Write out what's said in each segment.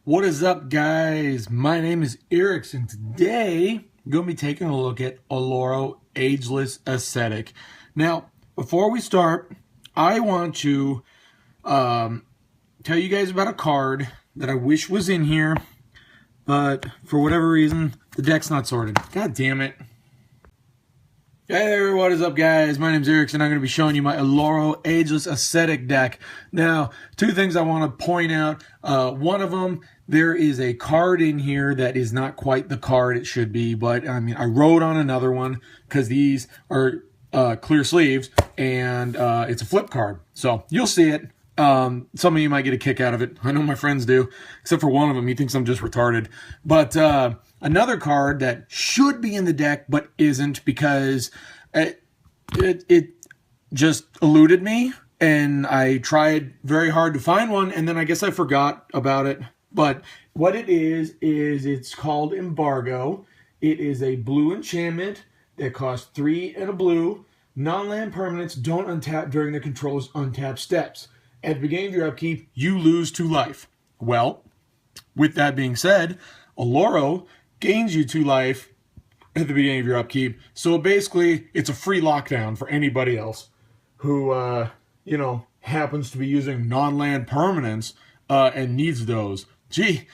What is up, guys? My name is iirix, and today I'm going to be taking a look at Oloro Ageless Ascetic. Now, before we start, I want to tell you guys about a card that I wish was in here, but for whatever reason, the deck's not sorted. God damn it. Hey there, what is up, guys? My name is iirix, and I'm going to be showing you my Oloro Ageless Ascetic deck. Now, two things I want to point out. One of them, there is a card in here that is not quite the card it should be, but I mean, I wrote on another one because these are clear sleeves, and it's a flip card. So, you'll see it. Some of you might get a kick out of it. I know my friends do, except for one of them. He thinks I'm just retarded. But another card that should be in the deck but isn't because it just eluded me, and I tried very hard to find one, and then I guess I forgot about it. But what it is it's called Embargo. It is a blue enchantment that costs 3 and a blue. Non-land permanents don't untap during the controller's untap steps. At the beginning of your upkeep, you lose 2 life. Well, with that being said, Oloro gains you 2 life at the beginning of your upkeep. So basically, it's a free lockdown for anybody else who, happens to be using non-land permanents and needs those. Gee,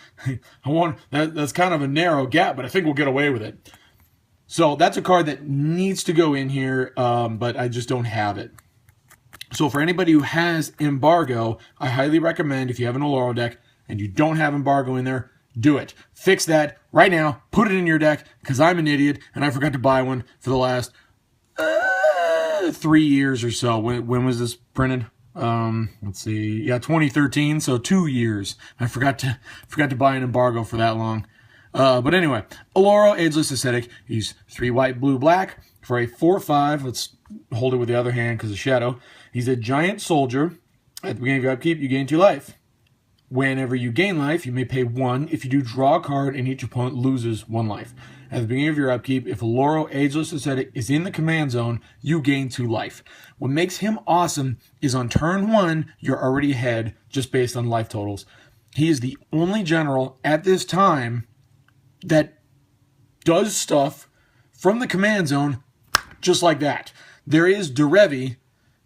that's kind of a narrow gap, but I think we'll get away with it. So that's a card that needs to go in here, but I just don't have it. So for anybody who has Embargo, I highly recommend, if you have an Oloro deck and you don't have Embargo in there, do it. Fix that right now. Put it in your deck, because I'm an idiot and I forgot to buy one for the last 3 years or so. When was this printed? Let's see. Yeah, 2013. So 2 years. I forgot to buy an Embargo for that long. But anyway, Oloro Ageless Ascetic. He's 3 white, blue, black for a 4/5. Let's hold it with the other hand because of shadow. He's a giant soldier. At the beginning of your upkeep, you gain 2 life. Whenever you gain life, you may pay 1. If you do, draw a card, and each opponent loses 1 life. At the beginning of your upkeep, if Oloro Ageless Ascetic is in the command zone, you gain 2 life. What makes him awesome is on turn 1, you're already ahead just based on life totals. He is the only general at this time that does stuff from the command zone just like that. There is Derevi,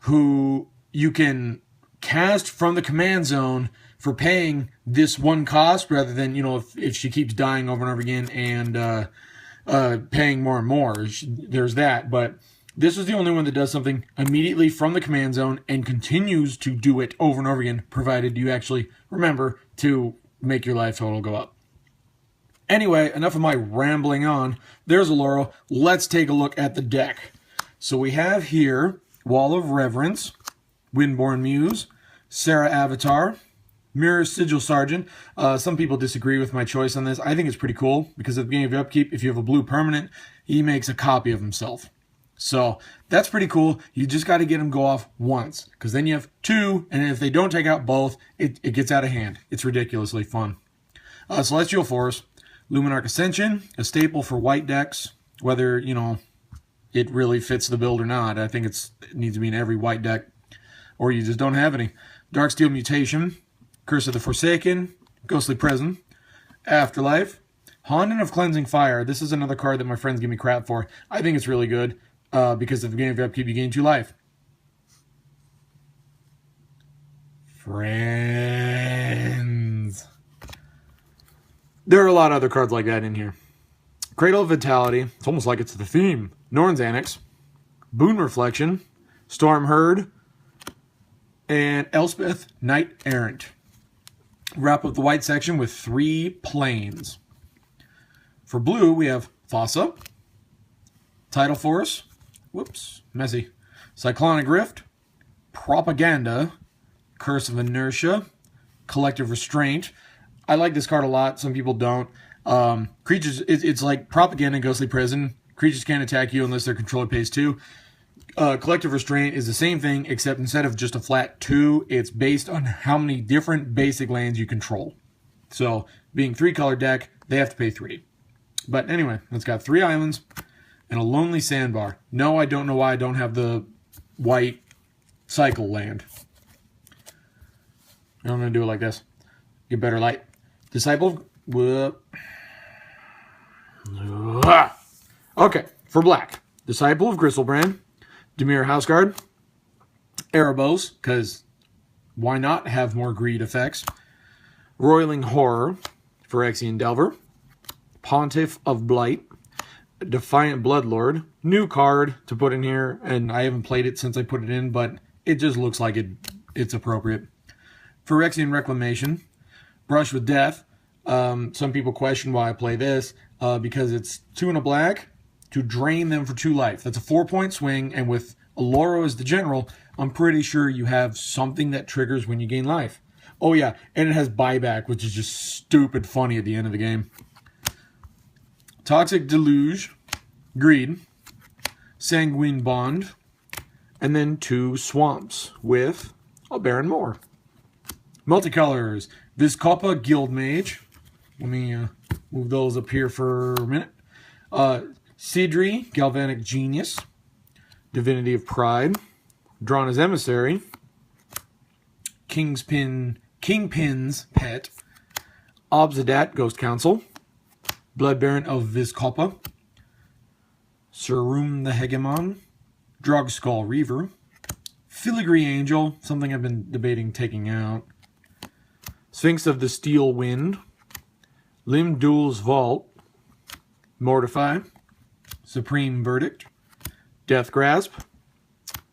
who you can cast from the command zone for paying this 1 cost, rather than, if she keeps dying over and over again and paying more and more. There's that. But this is the only one that does something immediately from the command zone and continues to do it over and over again, provided you actually remember to make your life total go up. Anyway, enough of my rambling on. There's Oloro. Let's take a look at the deck. So we have here Wall of Reverence, Windborn Muse, Sarah Avatar, Mirror Sigil Sergeant. Some people disagree with my choice on this. I think it's pretty cool because at the beginning of your upkeep, if you have a blue permanent, he makes a copy of himself. So that's pretty cool. You just got to get him go off once, because then you have 2, and if they don't take out both, it gets out of hand. It's ridiculously fun. Celestial Force, Luminarch Ascension, a staple for white decks, whether, it really fits the build or not. I think it needs to be in every white deck, or you just don't have any. Darksteel Mutation, Curse of the Forsaken, Ghostly Prison, Afterlife, Honden of Cleansing Fire. This is another card that my friends give me crap for. I think it's really good, because at the beginning of your upkeep, you gain 2 life. Friends. There are a lot of other cards like that in here. Cradle of Vitality. It's almost like it's the theme. Norn's Annex, Boon Reflection, Storm Herd, and Elspeth, Knight Errant. Wrap up the white section with 3 planes. For blue, we have Fossa, Tidal Force, Cyclonic Rift, Propaganda, Curse of Inertia, Collective Restraint. I like this card a lot. Some people don't. Creatures, it's like Propaganda and Ghostly Prison. Creatures can't attack you unless their controller pays 2. Collective Restraint is the same thing, except instead of just a flat 2, it's based on how many different basic lands you control. So, being 3-color deck, they have to pay 3. But anyway, it's got 3 islands and a Lonely Sandbar. No, I don't know why I don't have the white cycle land. I'm going to do it like this. Get better light. Disciple. Okay, for black. Disciple of Gristlebrand. Dimir Houseguard. Erebos, because why not have more greed effects? Roiling Horror. Phyrexian Delver. Pontiff of Blight. Defiant Bloodlord. New card to put in here, and I haven't played it since I put it in, but it just looks like it's appropriate. Phyrexian Reclamation. Brush with Death. Some people question why I play this, because it's 2 and a black to drain them for 2 life. That's a 4-point swing, and with Oloro as the general, I'm pretty sure you have something that triggers when you gain life. Oh yeah, and it has buyback, which is just stupid funny at the end of the game. Toxic Deluge, Greed, Sanguine Bond, and then 2 Swamps with a Baron Moor. Multicolors, Vizkopa Guildmage. Let me move those up here for a minute. Sidri, Galvanic Genius, Divinity of Pride, Drawn as Emissary, Kingpin's Pet, Obsidat, Ghost Council, Blood Baron of Vizkopa, Serum the Hegemon, Drogskull Reaver, Filigree Angel, something I've been debating taking out, Sphinx of the Steel Wind, Limdul's Vault, Mortify, Supreme Verdict, Death Grasp,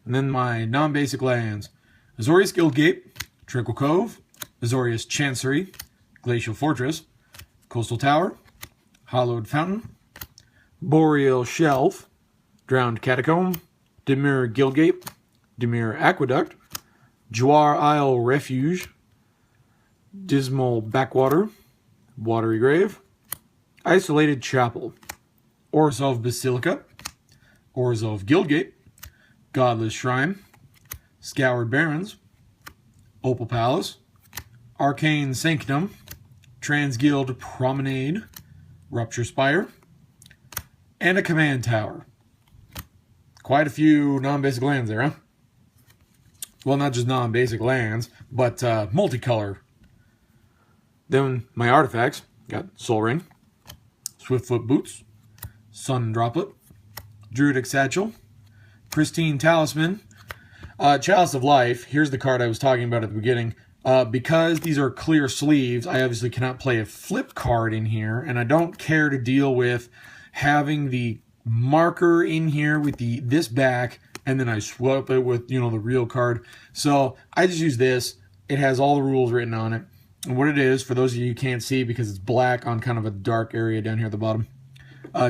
and then my non-basic lands. Azorius Guildgate, Trickle Cove, Azorius Chancery, Glacial Fortress, Coastal Tower, Hallowed Fountain, Boreal Shelf, Drowned Catacomb, Dimir Guildgate, Dimir Aqueduct, Jwar Isle Refuge, Dismal Backwater, Watery Grave, Isolated Chapel, Orzhov Basilica, Orzhov Guildgate, Godless Shrine, Scoured Barrens, Opal Palace, Arcane Sanctum, Transguild Promenade, Rupture Spire, and a Command Tower. Quite a few non-basic lands there, huh? Well, not just non-basic lands, but multicolor. Then my artifacts got Soul Ring, Swiftfoot Boots, Sun Droplet, Druidic Satchel, Pristine Talisman, Chalice of Life. Here's the card I was talking about at the beginning. Because these are clear sleeves, I obviously cannot play a flip card in here, and I don't care to deal with having the marker in here with this back, and then I swap it with, the real card. So I just use this. It has all the rules written on it. And what it is, for those of you who can't see because it's black on kind of a dark area down here at the bottom.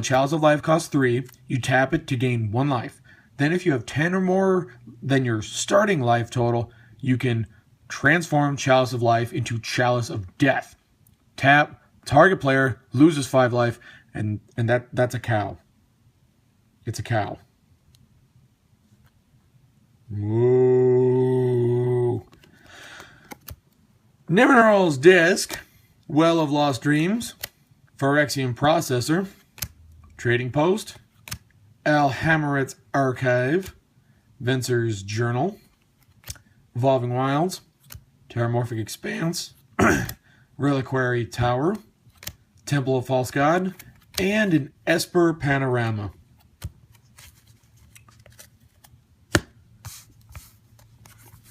Chalice of Life costs 3. You tap it to gain 1 life. Then if you have 10 or more than your starting life total, you can transform Chalice of Life into Chalice of Death. Tap, target player loses 5 life, and that's a cow. It's a cow. Moo. Nevinyrral's Disc, Well of Lost Dreams, Phyrexian Processor, Trading Post, Alhammaret's Archive, Venser's Journal, Evolving Wilds, Terramorphic Expanse, Reliquary Tower, Temple of False God, and an Esper Panorama.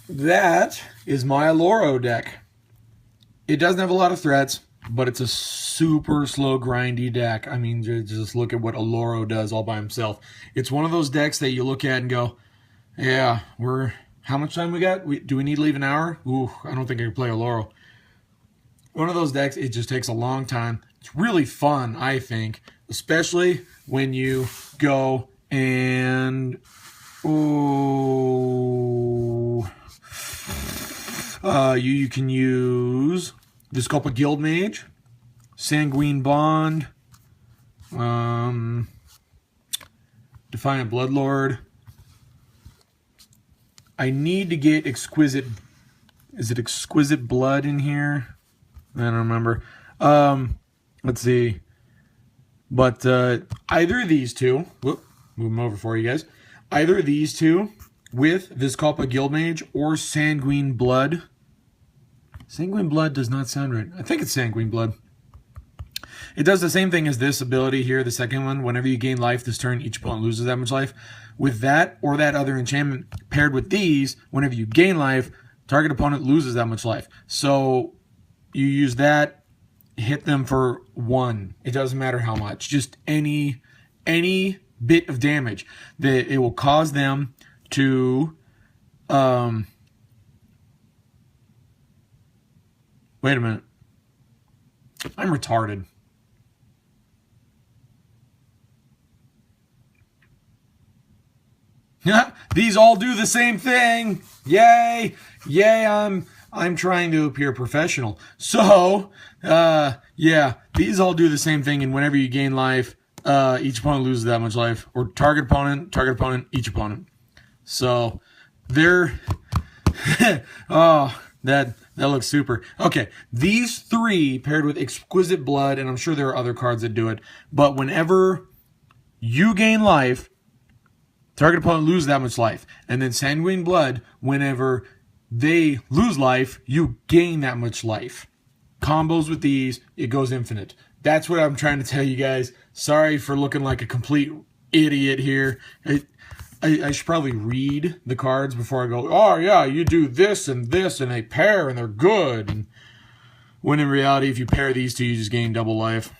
That is my Oloro deck. It doesn't have a lot of threats, but it's a super slow, grindy deck. I mean, just look at what Oloro does all by himself. It's one of those decks that you look at and go, yeah, how much time we got? Do we need to leave an hour? Ooh, I don't think I can play Oloro. One of those decks, it just takes a long time. It's really fun, I think, especially when you go and... you can use Vizkopa Guildmage, Sanguine Bond, Defiant Bloodlord. I need to get Exquisite... Is it Exquisite Blood in here? I don't remember. Let's see. But either of these two... Whoop, move them over for you guys. Either of these two with Vizkopa Guildmage or Sanguine Blood Sanguine Blood does not sound right. I think it's Sanguine Blood. It does the same thing as this ability here, the second one. Whenever you gain life this turn, each opponent loses that much life. With that or that other enchantment paired with these, whenever you gain life, target opponent loses that much life. So you use that, hit them for 1. It doesn't matter how much. Just any bit of damage that it will cause them to wait a minute. I'm retarded. Yeah, these all do the same thing. Yay! Yay, I'm trying to appear professional. So, yeah, these all do the same thing, and whenever you gain life, each opponent loses that much life. Or target opponent, each opponent. So, they're... oh, that looks super. Okay, these 3 paired with Exquisite Blood, and I'm sure there are other cards that do it, but whenever you gain life, target opponent loses that much life. And then Sanguine Blood, whenever they lose life, you gain that much life. Combos with these, it goes infinite. That's what I'm trying to tell you guys. Sorry for looking like a complete idiot here. I should probably read the cards before I go, oh yeah, you do this, and they pair, and they're good. And when in reality, if you pair these two, you just gain double life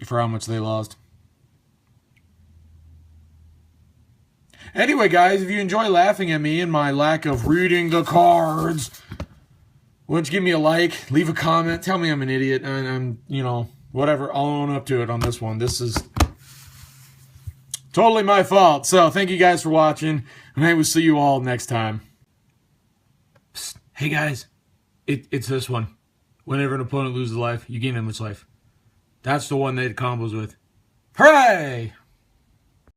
for how much they lost. Anyway, guys, if you enjoy laughing at me and my lack of reading the cards, why don't you give me a like, leave a comment, tell me I'm an idiot, and I'm, you know, whatever, I'll own up to it on this one. This is totally my fault. So, thank you guys for watching, and I will see you all next time. Psst. Hey, guys, it's this one. Whenever an opponent loses life, you gain that much life. That's the one that it combos with. Hooray!